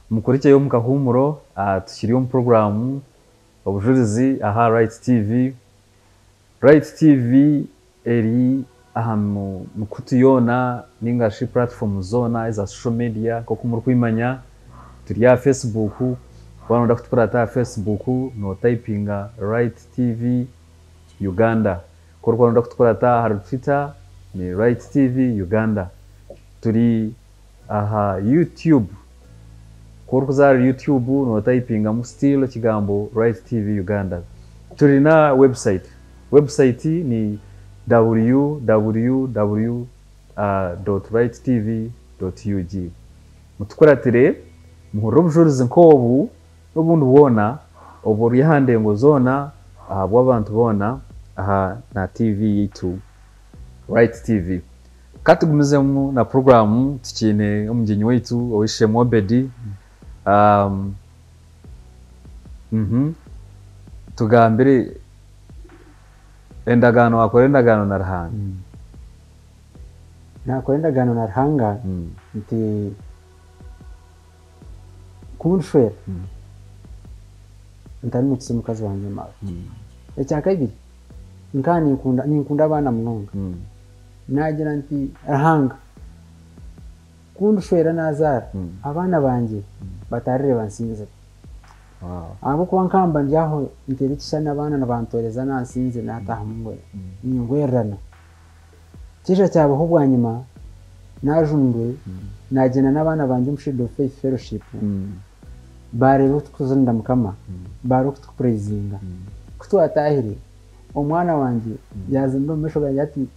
mukurikije yo mukahumuro tukiriyo mu program obujurizi aha Right TV. Right TV eri ahantu mukutuyona ningashi platform zona za social media koko muri kwimanya turi ya Facebook wanonda kutukurata Facebook no typinga Right TV Uganda koko wanonda kutukurata hari Twitter ni Right TV Uganda turi aha YouTube koko za YouTube no typinga mu still kigambo Right TV Uganda turi na website ni www.righttv.ug mutukuratire muhoro bujurize nkobu n'ubundi ubona oburi hande ngo zona ahabwa abantu bona aha na TV yitu Right TV katugumizemo na program tukine umujinyi wetu owishe Mobedi tugambire endagano akora endagano na Ruhanga nakora endagano na Ruhanga nti kunshwe ntari mutse mukazi wanjye mawe ecyaka ibiri nkani nkunda abana munonga nagira nti Ruhanga kunshwera nazara abana banje batarire bansinze abo kwa nkamba njyaho nterikishana abana nabantoreza nansinze nataha mungwe nyingwerana kisha cyabo hubwanyuma najundwe nagena n'abana banje mushido of faith fellowship bare rutuzunda mukama bare kutuprezinga kutwatahire omwana wanje yazimba meshoga yati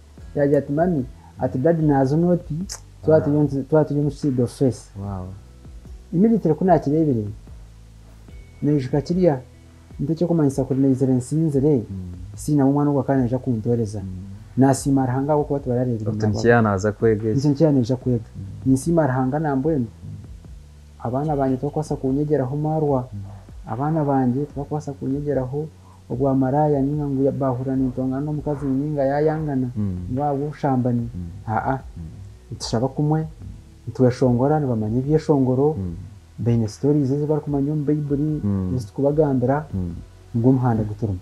mami ati dadi nazo noti twatuyonze mushido of faith immediately kuna kirebere nejika kiriya ndetse kumanyisa kuri nezere nsinzere sina umwana ugakana eja kuntoreza nasima Ruhanga ko kuba bararezera utancyana aza kwege ncyana eja kwega nisima Ruhanga nambwene abana banje twakwasa kunyegeraho marwa abana banje twakwasa kunyegeraho obwa maraya ninga ngo yabahura n'intonga no mukazi ninga yayangana ngwabo ushambani tushaba kumwe tuweshongora nibamanye byeshongoro bene stories zizo bari kumanya mu Bible kubagambira ngo muhanda guturuma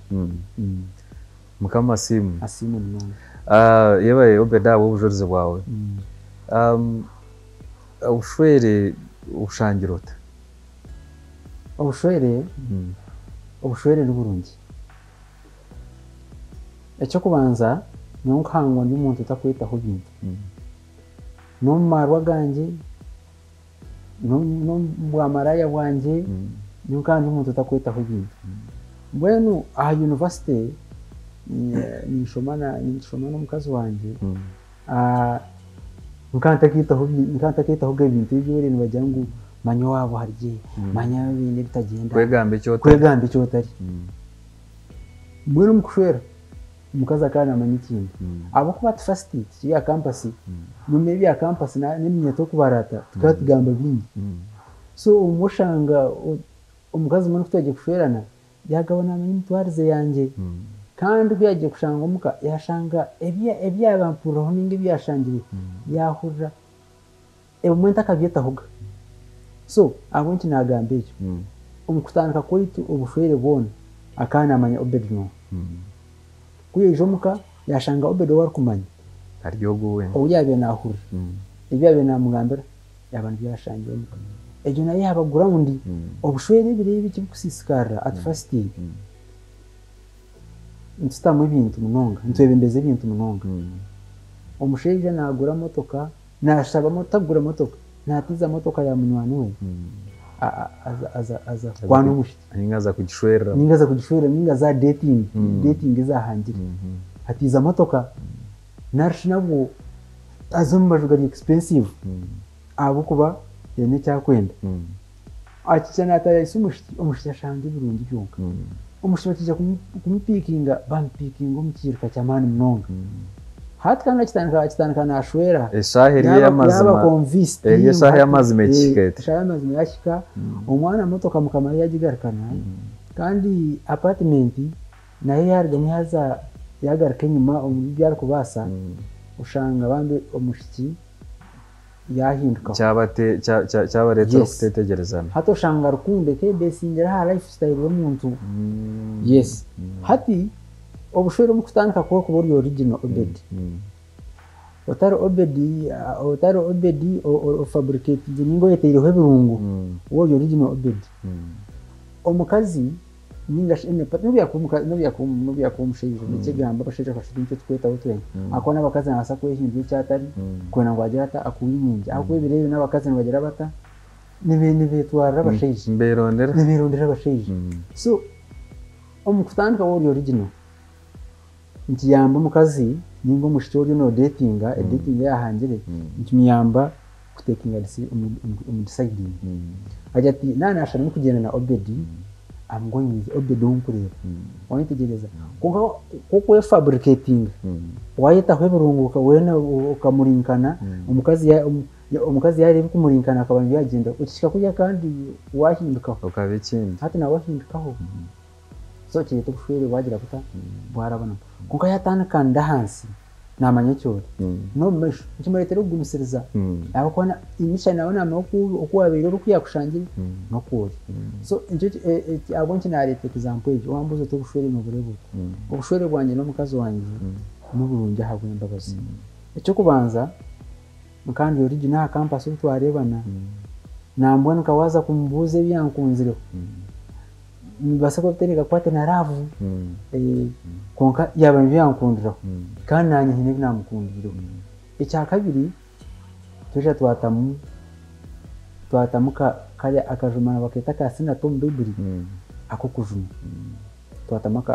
mukama asimu mwana yebaye Obeda wo bujurize bwawe ushwere ushangirota ubushwere n'uburungi ecyo kubanza ni unkangwa n'umuntu utakwitaho bintu no marwa ganje no bwa maraya wanje ni kandi umuntu utakwitaho bintu bwenu aha university ni shomana n'umukazi wanje nkantakitaho ibintu by'ibintu bajya ngo manyo wabo harye manya ibintu bitagenda kwegamba icyo tari bwenu mukushwera umukazi akana amanya ikintu abo kuba tufasti ya campus nyuma ya campus n'imyeto kubarata tukatugamba bingi so umushanga umukazi mwana kutaje kushwerana yagabona amenya imtwarize yanjye kandi byagiye kushanga umuka yashanga ebyabampuro ninge byashangire yahurra umwenta akabyeta huga so abonki nagambe icyo umukutandika kuri tu ubushwere bona akana amanya Obedno kuyejo muka yashanga Obedo war kumanya aryoguwe yabe nahura ibyabe namugambira yabantu byashangiye muka ejo naye abagura undi obushwere bire biki kusisikara at first ntitamu ibintu munonga ntwebembeze ibintu munonga omusheje nagura motoka nashaba motagura motoka natiza motoka ya munywani we aza kwanu mushiti ningaza kugishwera ninga za dating izahangira hatiza motoka narshinabo azombajuga expensive abo kuba yene cyakwenda akicana atayise umushiti ashanga ibirungi byonka umushiti bakija kumupikinga bampikinga umukirika cyamani mnonga hatkana kitandika nashwera esaheri y'amazima esahe y'amazima ekikete eshahe y'amazima yashika umwana motoka mukamara yagigarukana kandi apartment nayo yariganye haza yagaruka nyuma umubyara kubasa ushanga bambe umushiki yahinduka cyaba leta kutetegerezana hato shanga rukunde kebe singira ha lifestyle y'umuntu yes hati obushoro mu kutandika ko buri original obed otari obedi o fabricate ningo yeteireho ebirungu wo original obed omukazi ninga nubya kumushaije n'ikigamba bashaje kwashira icyo tweta utwenye akona abakazi nasa kwehinduye cyatari kwena ngo agira ata akuyinyinje akwebirebe n'abakazi bagira bata nibe twara bashaije mbirondera bashaije so omukutandika wo original nkiyamba mukazi ningo mushitoro no dating yahangire nkimyamba kutekinga umudeciding ajati nana ashaka no kugenda na obedi I'm going with obedi umkureba wanitegereza kuko we fabricating wayita hweburunguka wena ukamurinkana umukazi yari kumurinkana akabanje yagenda ukishika kujya kandi wahinduka ukabikindi hati na wahindukaho so kiri tukushwere wagira kuta bwarabona kuko yatandukana hansi namanye cyo no mesho nkimuretero gumusiriza abakona imisha nawe okuwabere rukuyakushangira no kuri so injo abonki na rete example ejo wambuze tukushwere no burebo ubushwere bwanje no mukazi wanje n'uburungi habwe imbabazi icyo kubanza mukandi original campus utwarebana nambona kawaza kumbuze byankunzire basa ko tereka kwate na ravu konka yaba byankundira kandi nanye hine namukundira icya kabiri tuje twatamuka kale akajumana baketa kasina tom bibiri akokujuma twatamaka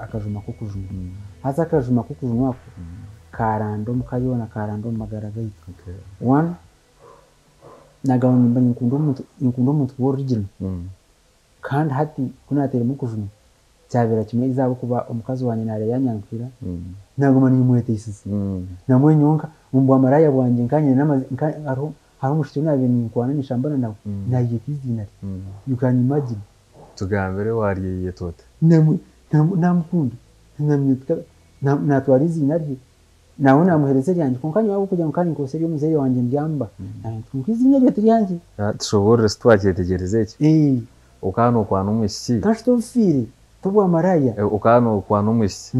akajuma kokujuma haza akajuma kokujuma karando mukayona karando magaragayi one nagawuni mbani inkundo muntu original kandi hati kunatere mukujuma cyabera kimwe izabo kuba umukazi wanye nare yanyankira nagoma ni mwete isisi namwe nyonka umbu amaraya bwanje nkanye aro mushito nabintu kwana nishambana nawe naye kizinari you can imagine tugambere wariye tote namukunda namwita natwarizi nari nawe namuhereze yanjye konkanye wabo kujya mukani kose yo muzeye wanje ndyamba nkizinye ryo yanjye tushobora twakitegereze iki ukano kwa numwisi kashitofiri tubwa maraya ukano kwa numwisi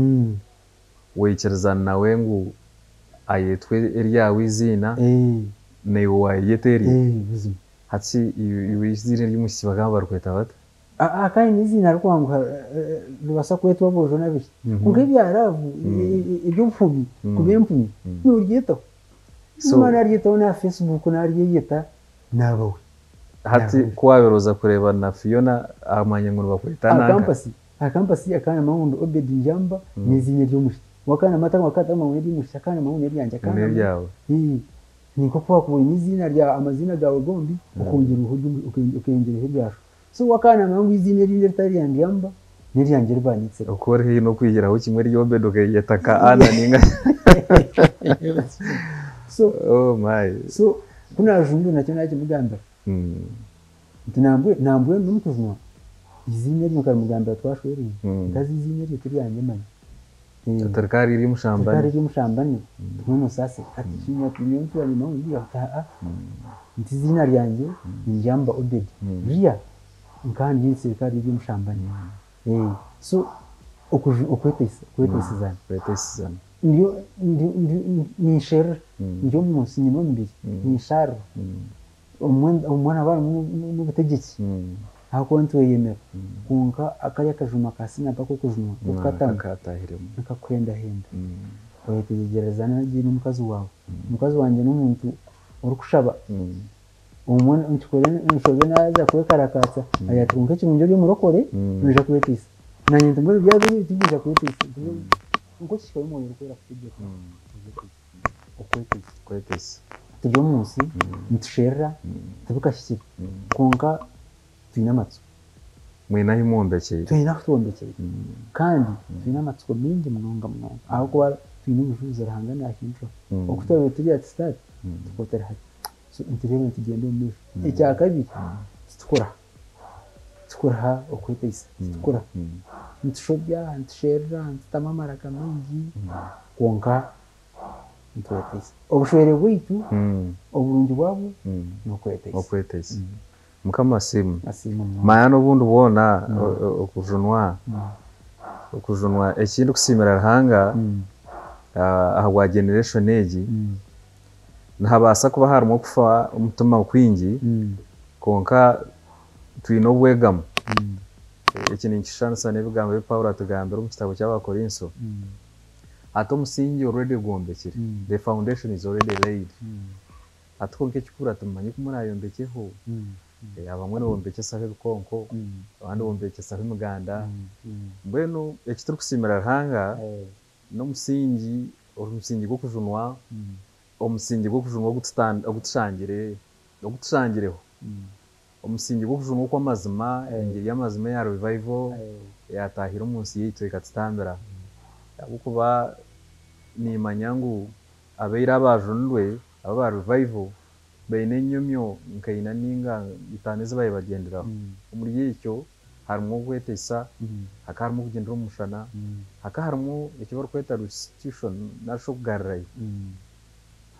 wekereza nawe ngo ayetwe erya wizina ne wayeteri bizima hatsi iwizina ry'umusi bagamba rukweta bata akaye nizina rwanga rubasa kwetwa bojo nabishi ngibi yaravu ibyo mfubi kubempumi n'uryeto mana ryito na Facebook na ryiyeta nabawe hati kwaberoza kureba na Fiona amanye ngo bakwita nanga akampasi akana mahundo obedi njamba nizinye ry'umushi wakana mata wakata mahundo ry'umushi akana mahundo ryanje akana ryawe niko kwa kubona izina rya amazina gawe gombi ukongera ukengera hibyasho so wakana mahundo izina ry'inde ritari yandiyamba niryange rbanitse ukore hino kwigiraho kimwe ry'obedi ukayetaka ana ninga so oh my so kuna jungu nacyo nacyo mugamba nambwe n'umukuzwa izina ryo mugamba twashweri kazi izina ryo turyange manye Terkari iri mushambani n'umusase ati shinya tuyontu ari mawe ndi ata izina ryanjye njamba obedi ria nkandi y'isirikari iri mushambani so ukwetesizana ndio ni share ndio munsi nyuma mbiri ni share umwana bari mu butegetsi hako ntweyemera kunka akari akajuma kasina pako kujuma ukatahiremo nakakwenda henda wetegerezana n'igini mukazi wawe mukazi wanje n'umuntu uri kushaba umwana ntikorene nshobye naza kwekarakatsa ayatunke cy'umunjo ryo murokore nje kwetisa nanye ndumwe byaje bitijya kwetisa ngo kishwe mu rukora kujya kwetisa tujyo munsi ntushera tabukashye kunka twinamatsu mwena himombekeye twinatuombekeye kandi twinamatsu mingi munonga aho kuba twinubushuza rahangana akinjo okutobe tujya start tukotera hati so interior tugende mu icya kabiri tukora okwetesa tukora ntushobya ntushera ntamamara kamangi konka ntwetesa obushwere bwaitu obulungi bwabo nokwetesa mukama asimu maya n'obundi bwona okujunwa ekindi kusimira Ruhanga aha generation egi ntihabasa kuba harimu okufa omutima kwingi konka twine obwegamu eki ninkishushaniza n'ebigambo ebi Pawulo atugambira omu kitabo ky'Abakorinso ati omusingi already gwombekire, the foundation is already laid. Ati konka ekikuru tumanye ko murayombekeho abamwe nibombekesaho ebikonko abandi bombekesaho emiganda mbwenu ekituri kusimira Ruhanga n'omusingi gw'okujunwa omusingi gw'okujunwa ogutushangireho omusingi gw'okujunwa okw'amazima engeri y'amazima ya revival yatahire omu nsi yaitu ekatutambira habwokuba nimanya ngu abaire abajunirwe aba ba revival baine enyomyo nkaina ninga itaano ezibagenderaho omuri ekyo harimu okwetesa haka harimu okugendera omu mushana haka harimu eki barikweta restitution narisho okugarrayo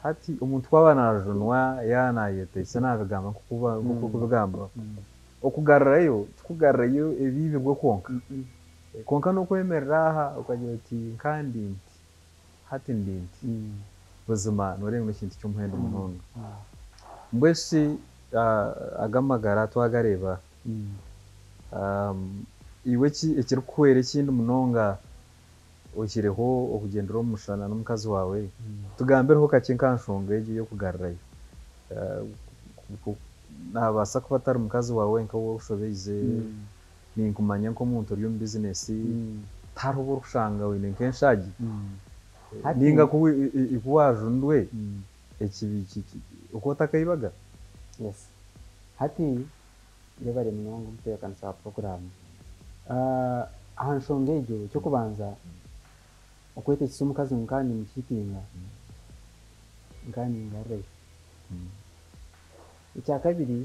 hati omuntu kwaba najunwa yanayetesa nabigamba nk'okubigamba okugarrayo tikugarrayo ebibirwe konka n'okwemerera aha okagira oti nkandi nti hati ndi nti buzima norenga ekintu ky'omuhendo munonga mbwesi agamagara twagareeba iwe ekirikuhwera ekindi munonga okireho okugendera omu mushana n'omukazi wawe tugambireho kakye nka nshonga egi y'okugarrayo nabaasa kuba atari mukazi wawe nka wowe ushobeize ninkumanya nk'omuntu ori omu bizinesi tariho borikushanga wine nk'enshagi ninga kuwajundwe uko takaibaga hati rebare munonga umutekanisa wa porogaramu aha nshonga egyo ekyokubanza okwetekisa omukazi nkani mukitinga nkani ngarrayo ekyakabiri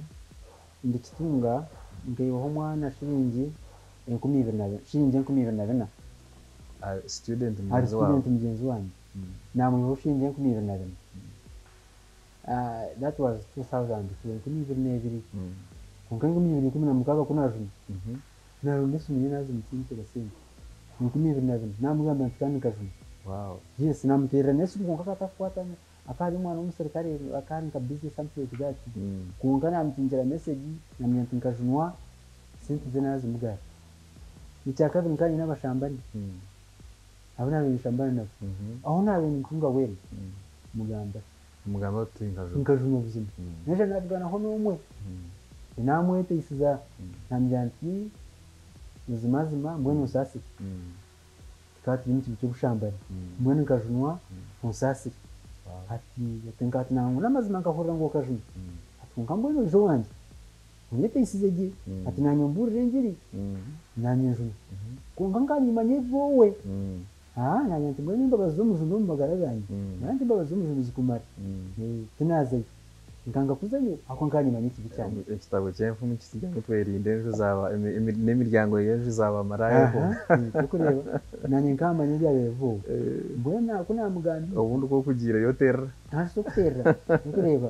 ndikitunga nkaibaho omwana shiringi 24,000 student mugenzi wange namwibaho shiringi 24,000 that was 2022 konka 2016 kunajuna naronda esimu ye nazi mukinkira sente 24,000 namugamba nti kandi nkajuna yes namuterera n'esimu konka katakwatana akari umwana w'umusirikare akari nka business something like that konka namutingira message namenya nti nkajunwa sente ze nazi mugari icyakabiri nkanye n'abashambani abo n'abashambani nabo aho nabenye nkunga wera mugamba nkajunwa ubuzima neje navuganaho n'umwe namwetesiza namenya nti muzima mbwenu usasire kati n'iki cy'ubushambani mbwenu nkajunwa usasire ati nkati nangu n'amazima nkahurira ngo kajunwa ati nkambwenu ejo wanjye unyetesize gi ati nanyumburire ngiri nanyejunwa konka nkanyimanye vowe nanya nti mbwenu imbabazi z'omujunwa mu magara gange nanti imbabazi z'omujunwa zikumara tunazayo nkanga kuzayo ako nkanyimanye ikibi cyane ekitabo cy'emfumu kisigaye twerinde ejo zaba n'imiryango y'ejo zaba marayo kureba nanye nkamanye byabevo mbwena ko namugambi ubundi ko kugira yo terra ntaso terra kureba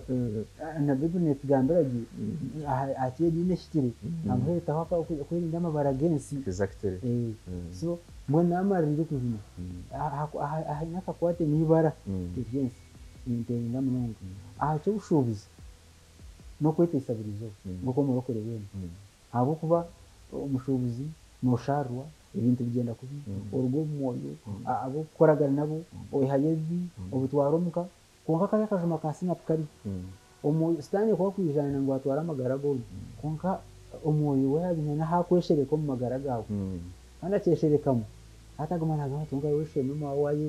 na bibune tugambira gi atiye dine shitire amheta hapa kwirinda amabara gensi exactly so mbwena amarinde kuzima naka kwate nibara gensi intenda munonga cyo gushubiza no kwetesa burizo nguko murokore wene abo kuba umushubizi nosharwa ibintu bigenda kubi urugo moyo abo koragana nabo oyhayebi obutwaromuka konka kaya kajuma kasina tukari stanye kwa kwijana ngo atwara amagara go konka omoyo we yabinya hakweshereka mu magara gawe anda cyesherekamo atagumana gatunga weshe mama waye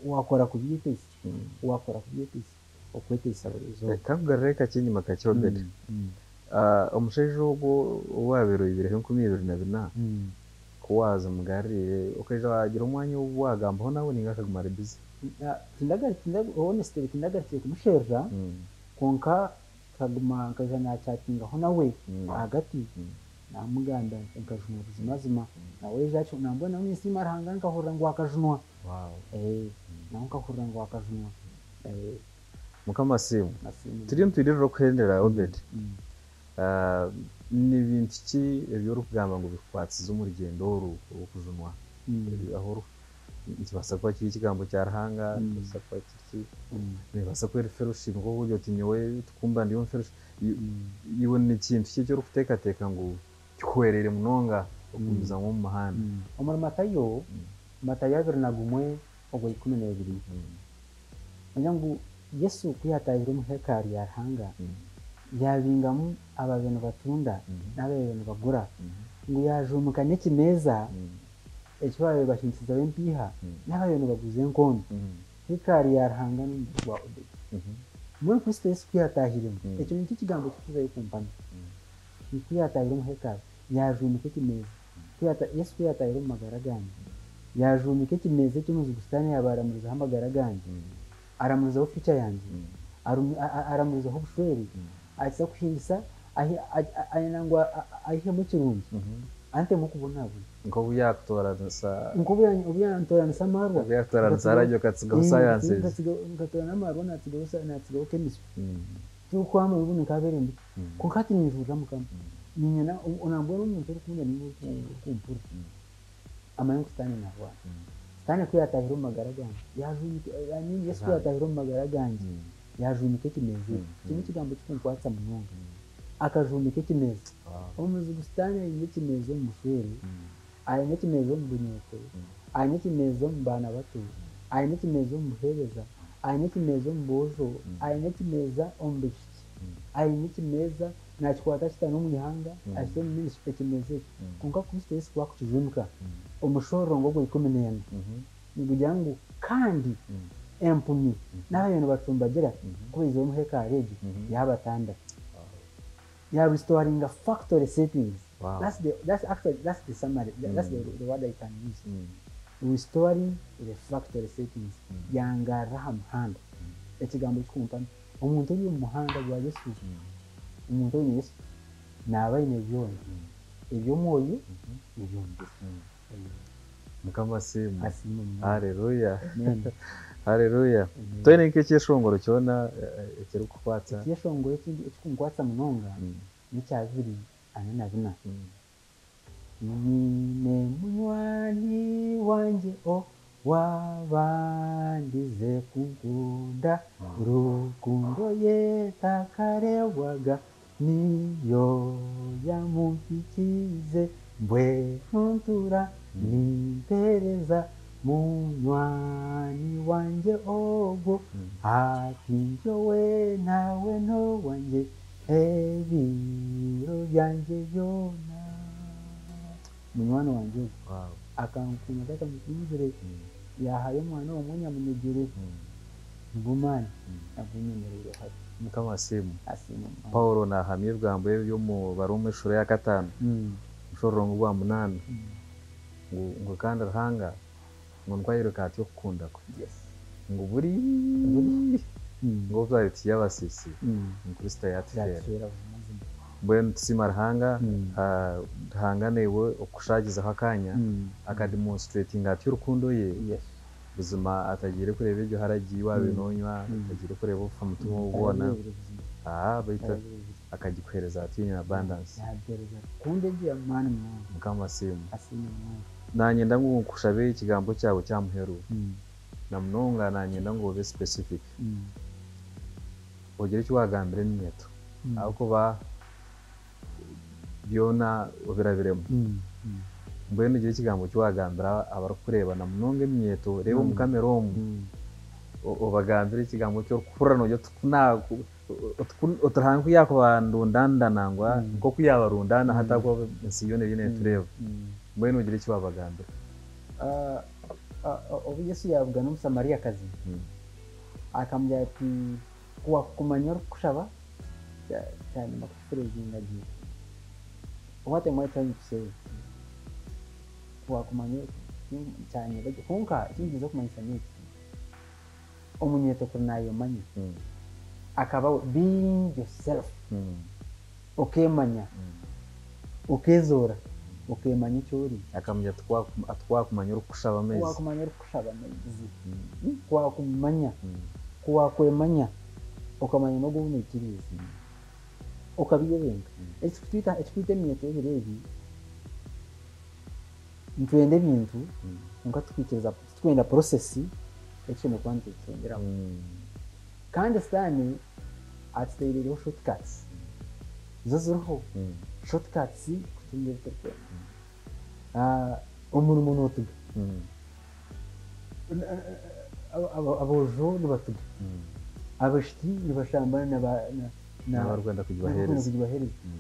wakora kubyitesi okwetesa burizo kagareka kinyuma kacyobede omusheje ubwo wabero 2024 kuwaza mugarire ukaje wagira umwanya wagambaho nawe ninga kagumara busy tindaga honestly tindagarike kumusherja konka kaguma kajana chatting aho nawe hagati namuganda nkajunwa ubuzima nawe jacho nambona mwisi marahanga nkahora ngo akajunwa naho nkahurira ngo wakajunwa mukamasimu turiyo ntwiriro kwendera Obed ni ibintu ki ebyo rukugamba ngo bikwatsiza umurugendo rukujunwa aho kibasa kuba kiri ikigambo cya Ruhanga kibasa kuba kiri bibasa kwera ferushi ngo buryo tinyowe tukumva ndiyo ferushi ibona ikintu cyo rukutekateka ngo cywerere munonga okumiza mu mahanga omuri Matayo 2:1 ogwo 12 ngo Yesu kuyatahira mu hekari ya Ruhanga yabingamu ababeno batunda n'ababeno bagura ngo yajumuka n'ikimeza ekibaye bashinziza bempiha n'ababeno baguze nkondo hekari ya Ruhanga n'umugwa Obed muri Kristo Yesu kuyatahira icyo ni kigambo kiza yukumpana ni kuyatahira mu hekari yajumuka ikimeza Yesu kuyatahira mu magaraganya yajumuka ikimeza cyo mu bustani yabaramuriza hamagaraganya aramuza uficha yanjye aramuza ho bushweri aza kuhisa ayinangwa ahihe mu kirungi ante mu kubona abo ngo buyaktoransa ngo buyantoransa marwa buyaktoransa radio katsiga science ngatorana marwa natsiga chemistry cyo kwama ibune kabere mbi ko kati nijura mukama ninyana unambona umuntu uri kumenya ni kumpura amaye kustani na wa stani kuyatahira mu magaraganje yajunike yani Yesu kuyatahira mu magaraganje yajunike kimeze kimwe kigambo cy'ukwatsa mu nyonga akajunike kimeze umuzi bustani y'ikimeze mu mushweri ayine kimeze mu bunyeko ayine kimeze mu bana bato ayine kimeze mu buhereza ayine kimeze mu bojo ayine kimeza mu bishiki ayine kimeza nakikwata kitano mu ihanga ase mu ministry kimeze kunka Kristo Yesu kwa kujunka umushoro ngo go 14 nigujangu kandi empuni n'abantu bacumbagira kubizo mu hekari yabatanda ya restoring a factory settings. That's the summary. That's the word I can use. Restoring the factory settings. Yanga raham hand. Ekigambo cy'umuntu umuntu uri mu muhanda gwa Yesu. Umuntu uri Yesu nabaye nebyone. Ibyo moyo ibyo mbese. Mukamasimu. Haleluya. Haleluya. Toine nke cyeshongoro cyona ekiri kukwatsa. Cyeshongoro ekindi ekikukwatsa munonga ni cyabiri anana bina. Nine munywani wanje wabandize kunkunda rukundo yetakarewaga niyo yamukikize mbwe ntuntura nimpereza munywani wanje ogwo ati njowe nawe no wanje ebiro byanje byona munywani wanje akankunya data mukuzire yahaye mwana w'umunyamunegere ngumana avunyemerero hati Mukamasimu Paulo na hamye bwambo yo mu barume shuro ya 5 mushoro ngwa 8 ngo kandi Ruhanga ngo ndwayiruka ati okukunda ko ngo buri ngo byariti yabasisi Kristo yatfera bwen tsima Ruhanga Ruhanga newe okushagiza hakanya akademonstrating ati urukundo ye buzima atagire kureba ibyo haragiye wabe nonywa atagire kureba upfa mutumo ubona baita akagikwereza ati in abundance kunde giye mwana Mukamasimu nanye ndangukushabe ikigambo cyawe cyamuheru namunonga nanye ndangobe specific ogere cyo wagambire n'inyeto aho kuba byona obirabiremo mbwene ugire ikigambo cyo wagambira abarukureba namunonga imyeto reba mu kameromu obagambire ikigambo cyo kurano cyo tukunaku otrahanku yako bandundandanangwa nko kuyabarundana hatako insiyone yene tureba mbwene ugire cyo wabagambira obu Yesu yavuga n'umusamariya kazi akamubwira ati kuwa kumanya kushaba cyane makufurezinga gihe what am I trying to say kuwa kumanya cyane bajye kunka kingizo kumanyisa niki omunyeto kunayo manya akaba being yourself okemanya okezora ukemanya icyo uri akamenya atwakumanya uri kushaba amezi wakumanya uri kushaba amezi kwakumanya kwakwemanya ukamanya no guhumekiriza ukabiyobenga ekitwita emyete ebireebi ntwenda ebintu nka tukwikiriza twenda processi ekyo kuba nitwenderaho kandi sitaani atuteirereho shortcuts zo ziriho shortcuts kutunga ebitarikwenda omurimo nootuga aboojo nibatuga abashiki nibashambana n'abarwenda kugibahereza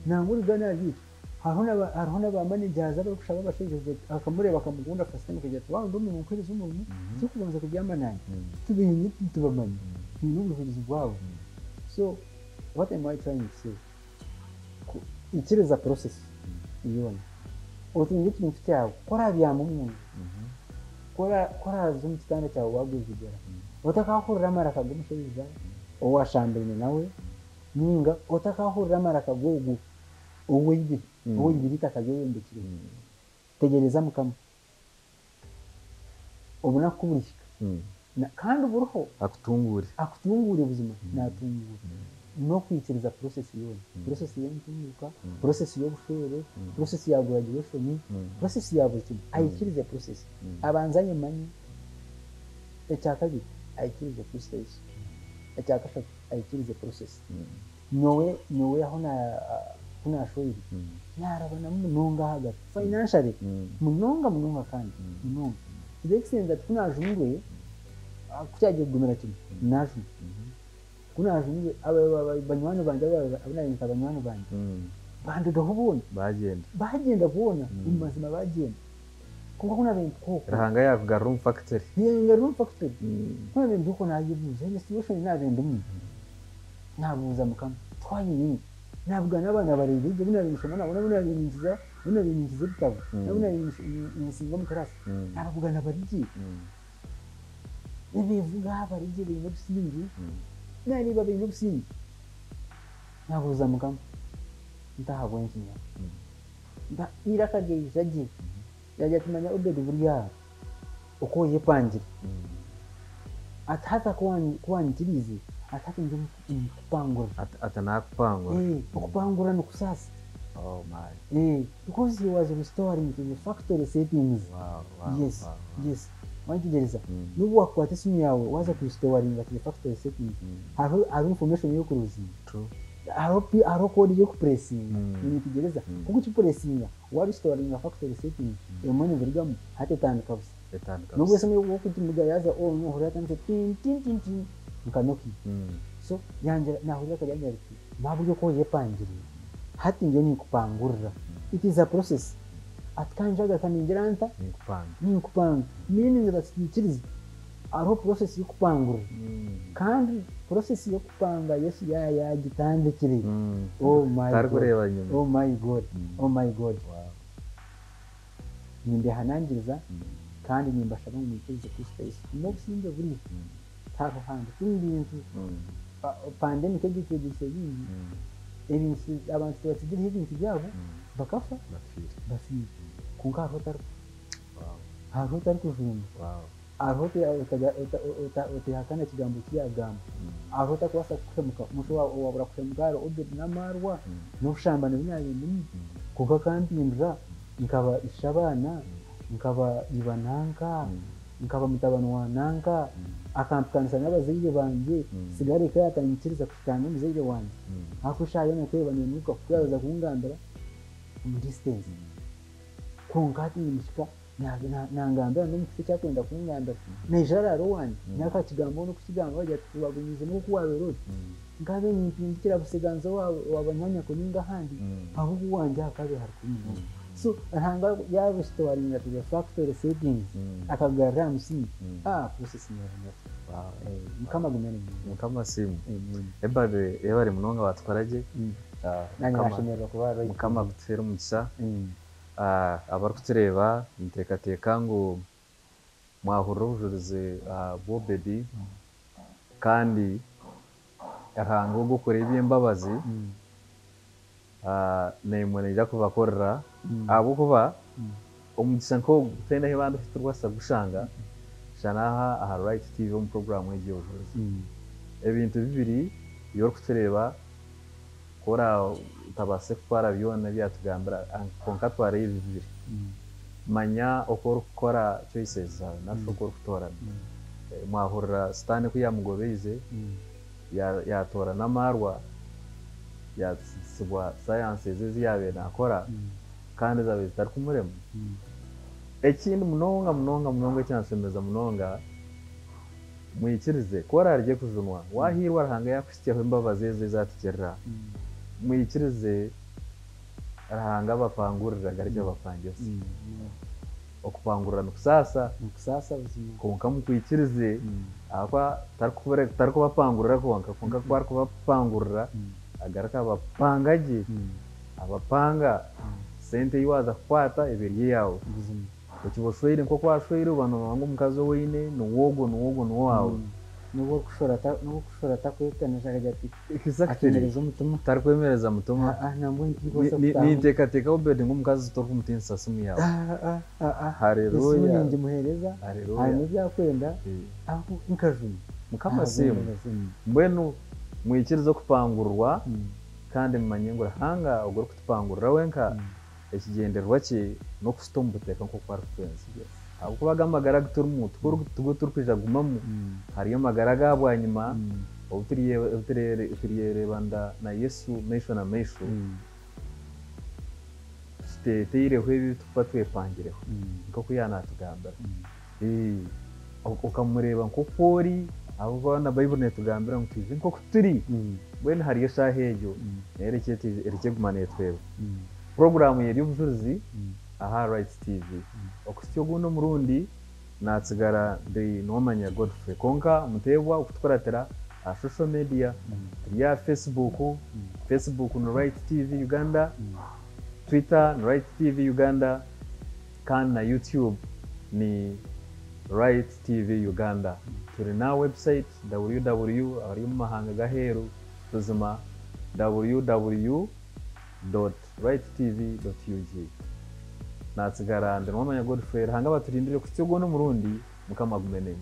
nangwa urugana rwitwa hariho n'abamanajazi abarikushaba abashaija akamureba akamukunda fasitemu kagira ati wawe ndi umuntu nkuhereza umurimo cyo kubanza kubyama nanjye tubihinye tubamanye tubihinye ubuvugizi bwabo so what am I trying to say ikiriza process iyona utunga ikintu cyawe korabyama umuntu koraza mu kitanda cyawe waguzigera utakahurira amara akagumushaija owashambirine nawe ninga utakahurira amara akagogo uwibirita akayoyembekire tegereza mukama ubona kuburishika kandi uburuho akutungure ubuzima natungure no kwikiriza process yone process y'entunguka process y'obushere process ya graduation process ya buri kintu ayikirize process abanzanye manyi ecyakabiri ayikirize process ecyakashatu ayikirize process nowe aho kunashoyire narabana munonga hagati financially munonga kandi munonga direksenza kunajungwe kucyaje gumera kimwe najwe kunajungwe abanywana banje abanayenza abanywana banje bande dohubona bagenda kubona umazima bagenda kuko kuna bintu koko rahanga yavuga room factory kuna bintu uko nayibuze ni situation nabende mu nabuza mukama twayini nabwo n'abana barebe ibyo binabishoma nabona binabinjiza bitabo nabona insingo mu karasi nabwo n'abarigi nibivuga barigi bintu bisingi nari babintu bisingi nabuza mukama ndahabwo nkinya irakageje agiye yajya kumenya ubwede buriya uko yepangira atata kuwanyikirize ataka nje kupangura atanakupangura ukupangura no kusasa oh my because he was restoring to the factory settings yes wantigereza nubu wakwata simu yawe waza kurestoring to the factory settings haro information yo kuruzi true haro code yo kupressing nitigereza kuko ukipressinga wa restoring a factory settings emone burigamo hatetana kabisa nubu esemo yo kutimbuga yaza no horata nte tin nkanoki so yanjira nahurira kajya ati mabuyo ko yepangiriye hati nje ni kupangurira it is a process atkanjaga kaninjira anta ni kupanga meaning that ikirizi aro process yo kupangura kandi process yo kupanga Yesu yagitanze kiri oh my god nimbe hanangiriza kandi nimbashaka mu ikirizi Kristo no sinze buri taho handi ibintu pandemic yagitse ibintu abantu batsigira ibintu byabo bakafa bafira kunga haro kujumba arote utahakana kigambo cyagamba arota kwasa kukemuka musho wabura kukemugaro ubed namarwa no shambana binabindi kuko kandi imbra nkaba ishabana nkaba ibananka nkaba mutabano wananka akampukanisa n'abazire banje sigare kaya atanyikiriza kushikana n'umuzire wanje akushaye no kweba nimuka kuyaza kungandara mu distance kungati nimishika nangambira no mufite cyakwenda kungandara nejara rowani nyaka kigambo no kukigambo bajya tubagumize no kuwabero ngabe nimpindikira busiganzo wabanyanya kuninga handi ahubwo wanje akabe harikumu so hanga ya restoring at the factory settings akagara musi process ni kama gumene kama simu ebare munonga batwaraje nanyashimira kubara kama gutera umutsa abarukutureba ntekateka ngo mwahurujurize bobedi kandi aranga gukora iby'imbabazi nemwe nija kubakorera abo kuba omugisha nko tenda hebanda ufite urwasa gushanga shanaha aha Right TV mu program y'Igihugu ebintu bibiri yo kutureba kora utabase kwara byona byatugambira konka tware bibiri manya okora gukora choices zawe nasho okora kutora mwahurira stane ku yamugobeize yatora n'amarwa yasibwa sciences ziyabe nakora kandi zabe zitari kumurema ekindi munonga cyansomeza munonga mwikirize kora arye kujunwa wahirwa arahanga yakwisitiyeho imbabazi ze zatigerera mwikirize arahanga bapangurira garije bapangese okupangurira nukusasa buzima konka mukwikirize akwa tariko bapangurira konka kwari kubapangurira agaraka bapangaje abapanga sente yiwaza kwata ebiri yawo ukiboshwire nko kwashwire bano bango mukazo weine no wawe nuwo kushora takwekana ati akenereza umutima tarikwemereza mutuma nambwe niteka obedi ngumukazi toro kumutinsa simu yawe haleluya ndi muhereza hanyuma byakwenda aho nkajuma mukama simu mbwenu mwikirizo kupangurwa kandi mumanye ngo hanga ugoro kutupangurira wenka ekigenderwa cye no kustombuteka nko kwa rupenzi abo kubaga amagara gutura umuntu tugo turkwija gumamu hariyo magara gabwanyuma utiriye banda na Yesu mesho na mesho teire hwebi tupatwe pangireho nko kuyana tugambira ukamureba nko pori abo bana Bible netugambira ngo tuzi nko kuturi bwene hariyo shahejo ereke gumane twebe programu yeri y'ubujuzi aha Right TV okustyo guno murundi natsigara ndi nomanya Godfrey konka mutebwa ukutwaratera social media ya Facebook no Right TV Uganda, Twitter no Right TV Uganda, kan na YouTube ni Right TV Uganda. Turi na website www.mahanga gaheru tuzima www.righttv.ug natsigara ndi nomanya Godfrey hanga baturindire ku cyo gono murundi mukamagumenene